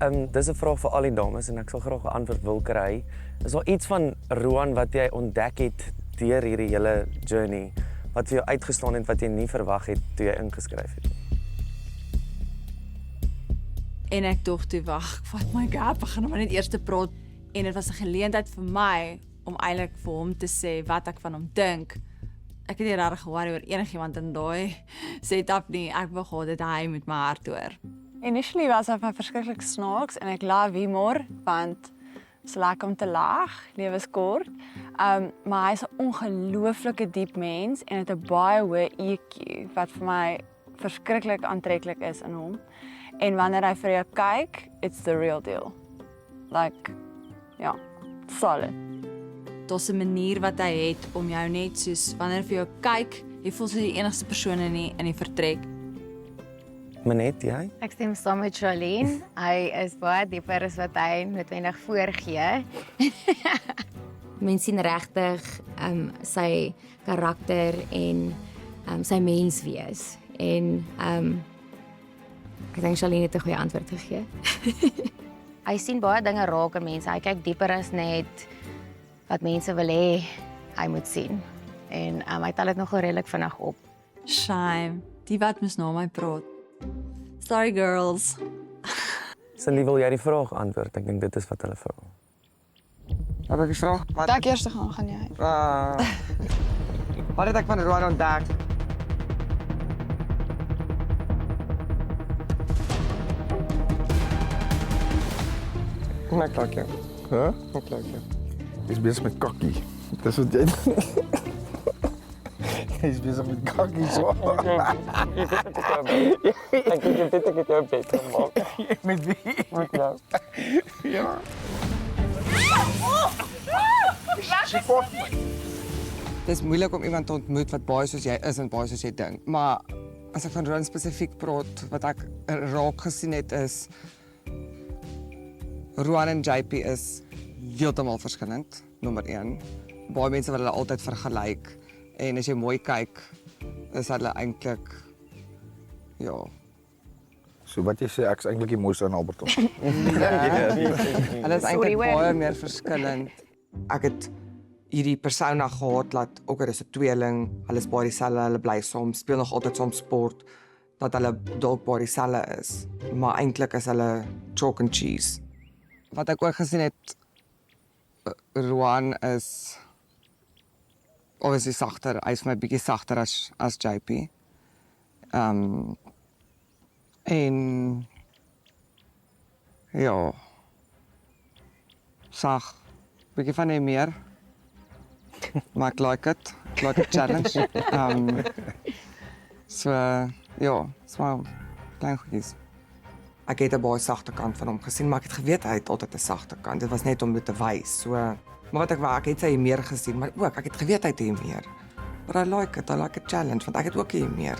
Dis 'n vraag vir al die dames en ek sal graag 'n antwoord wil kry. Is daar iets van Roan wat jy ontdek het deur hierdie hele journey wat vir jou uitgestaan het wat jy nie verwag het toe jy ingeskryf het? En ek dog toe, wag, vat my gap, ek gaan maar net eers te praat. En dit was 'n geleentheid vir my om eintlik vir hom te sê wat ek van hom dink. Ek het nie regtig ge-worry oor enigiemand in daai setup nie. Ek wou gehad het hy met my hart hoor. Initially was hy vir verskriklik snaaks en ek love humor want so lekker om te lag, lewe is kort. Maar hy's 'n ongelooflike diep mens en het 'n baie hoë EQ wat vir my verskriklik aantreklik is in hom. En wanneer hy vir jou kyk, it's the real deal. Like, ja, solid. Daar's 'n manier wat hy het om jou net soos wanneer hy vir jou kyk, jy voel soos die enigste persoon in die vertrek. Manet, jy? Ek stem saam met Charlene. Hy is baie dieper as wat hy noodwendig voorgee. Mens sien regtig sy karakter en sy menswees. En ek dink Charlene het 'n goeie antwoord gegee. Hy sien baie dinge raak in mense. Hy kyk dieper as net wat mense wil hê hy moet sien. En hy tel dit nogal redelik vinnig op. Shame, die wat moes na my praat. Sorry girls. Cindy, wil jy die vraag antwoord? Ek dink dit is wat hulle vra. Wat ek die vraag? Ek eers gaan jy. Wat het ek van Roan ontdek? Ek klak jou. Huh? Ek klak jou. Jy's besig met kakkie. Dis wat jy... Jy's besig met kakkie so. Ek dink dit het jou beter gemaak. Met wie? Met jou. Ja. Dit is moeilik om iemand te ontmoet wat baie soos jy is en baie soos jy dink. Maar as ek van Roan spesifiek praat, wat ek raak gesien het is Roan en JP is heeltemal verskillend, nommer 1. Baie mense wil hulle altyd vergelyk en as jy mooi kyk, is hulle eintlik ja. So wat jy sê, ek is eintlik die mooiste in Alberton. Hulle is eintlik baie meer verskillend. Ek het hierdie persona gehad dat ook is 'n tweeling, hulle is baie dieselfde, hulle bly saam, speel nog altyd saam sport, dat hulle dalk baie dieselfde is, maar eintlik is hulle chalk and cheese. Wat ek ook gesien het, Roan is obviously sagter, hy is my bietjie sagter as JP. En ja, sag, bietjie van nie meer. Maar ek like it. Ek like a challenge. So, ja, so klein goedjies. Ek het 'n baie sagte kant van hom gesien, maar ek het geweet hy het altyd 'n sagte kant. Dit was net om dit te wys. So, maar wat ek wou, ek het sy meer gesien, maar ook ek het geweet hy het meer. But I like it. I like a challenge, want ek het ook meer.